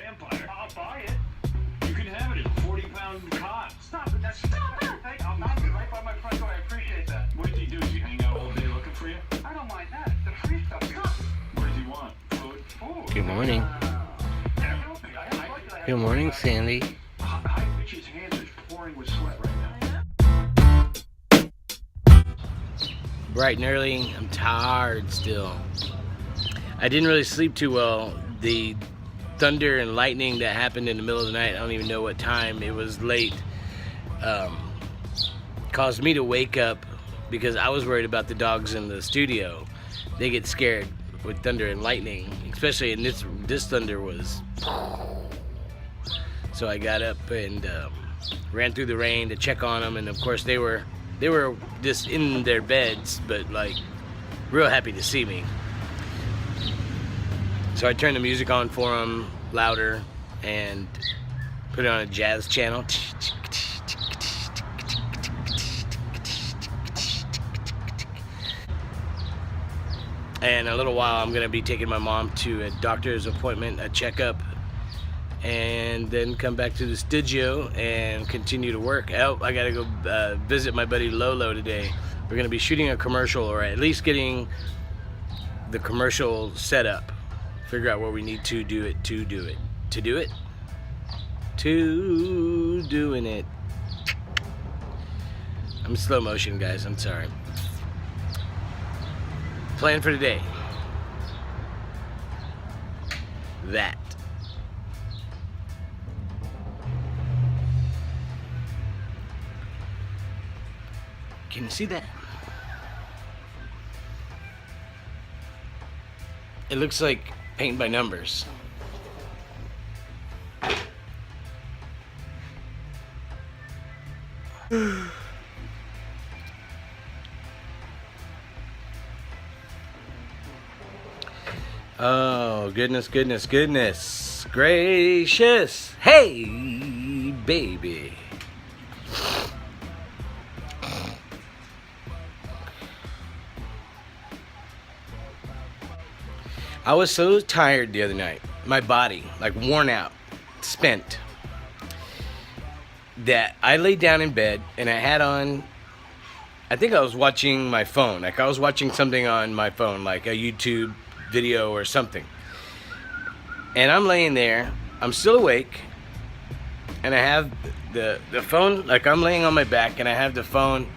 vampire. I'll buy it. You can have it. It's a 40-pound cot. Stop it. Stop it. I'll knock it right by my front door. I appreciate that. What did he do? Did he hang out all day looking for you? I don't mind that. The free stuff. What does he want? Food? Good morning. Good morning, Sandy. High Pitch's hands are pouring with sweat right now. Bright and early. I'm tired still. I didn't really sleep too well. The thunder and lightning that happened in the middle of the night, I don't even know what time, it was late, caused me to wake up because I was worried about the dogs in the studio. They get scared with thunder and lightning, especially in this thunder was. So I got up and ran through the rain to check on them, and of course they were just in their beds, but like real happy to see me. So I turned the music on for them louder and put it on a jazz channel. And in a little while I'm going to be taking my mom to a doctor's appointment, a checkup, and then come back to the studio and continue to work. Oh, I got to go visit my buddy Lolo today. We're going to be shooting a commercial, or at least getting the commercial set up. Figure out what we need to do it. Doing it. I'm slow motion, guys. I'm sorry. Plan for today. That. Can you see that? It looks like paint by numbers. Oh, goodness gracious. Hey, baby. I was so tired the other night, my body, like worn out, spent, that I laid down in bed and I had on, I think I was watching my phone, like I was watching something on my phone, like a YouTube video or something. And I'm laying there, I'm still awake, and I have the phone, like I'm laying on my back and I have the phone,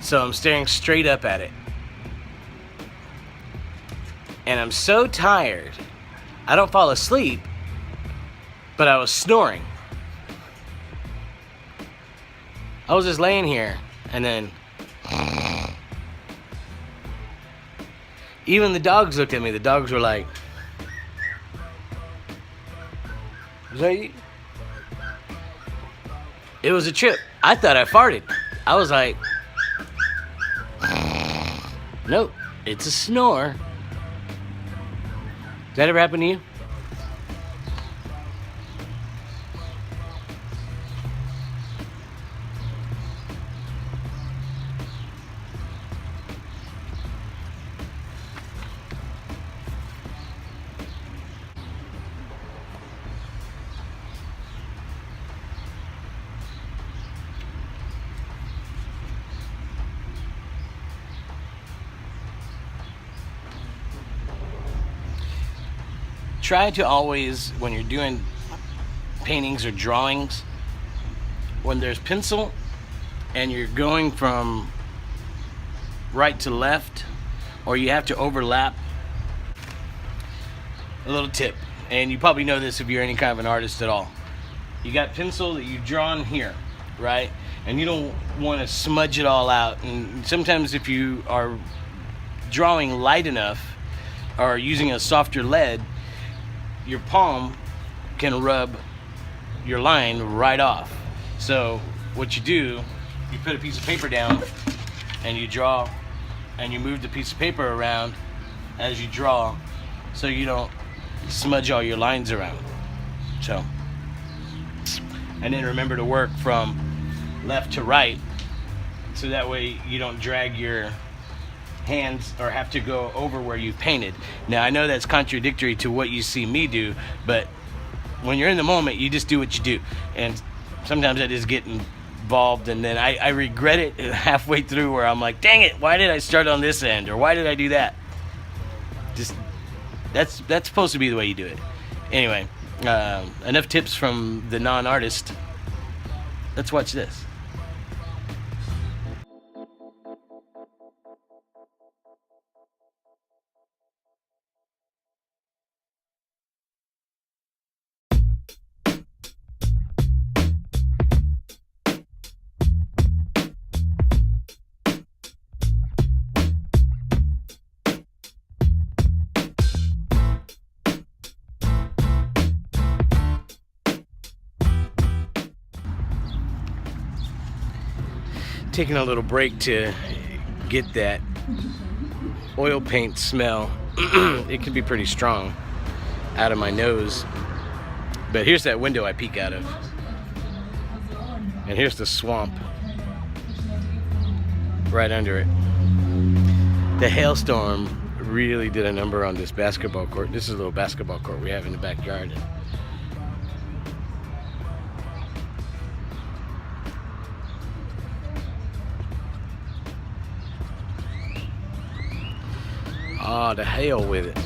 so I'm staring straight up at it. And I'm so tired, I don't fall asleep, but I was snoring. I was just laying here, and then even the dogs looked at me. The dogs were like, "Is that you?" It was a trip. I thought I farted. I was like, nope, it's a snore. Does that ever happen to you? Try to always, when you're doing paintings or drawings, when there's pencil and you're going from right to left, or you have to overlap, a little tip, and you probably know this if you're any kind of an artist at all. You got pencil that you've drawn here, right? And you don't want to smudge it all out. And sometimes if you are drawing light enough or using a softer lead, your palm can rub your line right off. So what you do, you put a piece of paper down and you draw, and you move the piece of paper around as you draw, so you don't smudge all your lines around. So, and then remember to work from left to right, so that way you don't drag your hands or have to go over where you've painted. Now I know that's contradictory to what you see me do, but when you're in the moment, you just do what you do. And sometimes I just get involved, and then I regret it halfway through, where I'm like, dang it, why did I start on this end, or why did I do that? Just that's supposed to be the way you do it. Anyway, enough tips from the non-artist. Let's watch this. Taking a little break to get that oil paint smell. It can be pretty strong out of my nose, but here's that window I peek out of, and here's the swamp right under it. The hailstorm really did a number on this basketball court. This is a little basketball court we have in the backyard. Ah, the hail with it.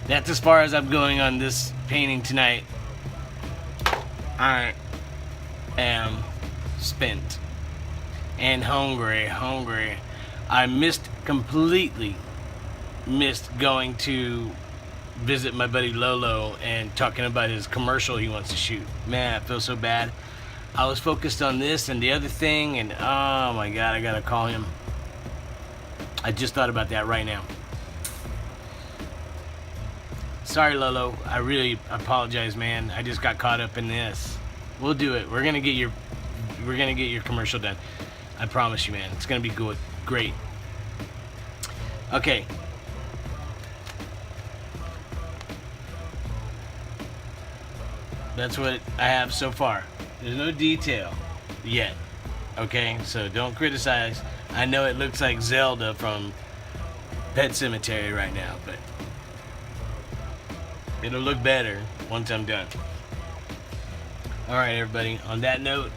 That's as far as I'm going on this painting tonight. I am spent and hungry. I completely missed going to visit my buddy Lolo and talking about his commercial he wants to shoot. Man, I feel so bad. I was focused on this and the other thing, and oh my god, I gotta call him. I just thought about that right now. Sorry, Lolo. I really apologize, man. I just got caught up in this. We'll do it. We're gonna get your commercial done. I promise you, man. It's gonna be good. Great. Okay. That's what I have so far. There's no detail yet. Okay, so don't criticize. I know it looks like Zelda from Pet Cemetery right now, but it'll look better once I'm done. Alright, everybody, on that note,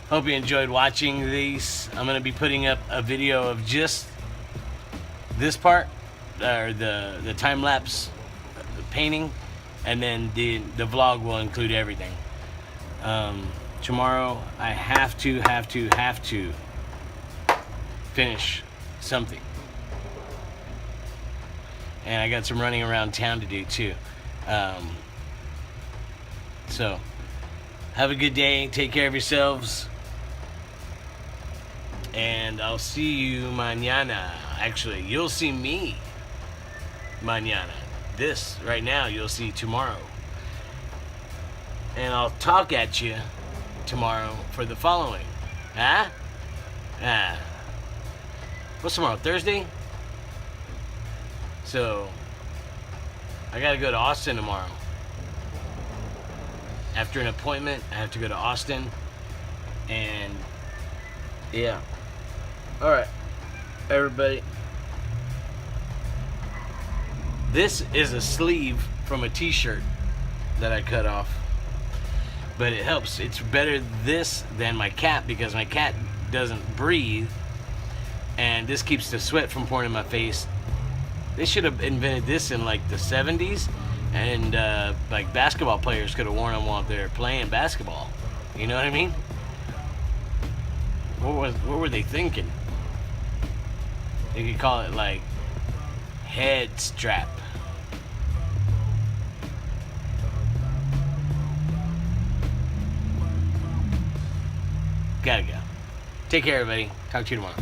hope you enjoyed watching these. I'm going to be putting up a video of just this part, or the time-lapse painting, and then the vlog will include everything. Tomorrow, I have to finish something. And I got some running around town to do too. So, have a good day. Take care of yourselves. And I'll see you mañana. Actually, you'll see me mañana. This, right now, you'll see tomorrow. And I'll talk at you tomorrow for the following. Huh? What's tomorrow? Thursday? So, I gotta go to Austin tomorrow. After an appointment, I have to go to Austin. And yeah. Alright, everybody. This is a sleeve from a t-shirt that I cut off. But it helps. It's better this than my cat because my cat doesn't breathe. And this keeps the sweat from pouring in my face. They should have invented this in like the 70s. And like basketball players could have worn them while they're playing basketball. You know what I mean? What were they thinking? They could call it like head strap. Gotta go. Take care, everybody. Talk to you tomorrow.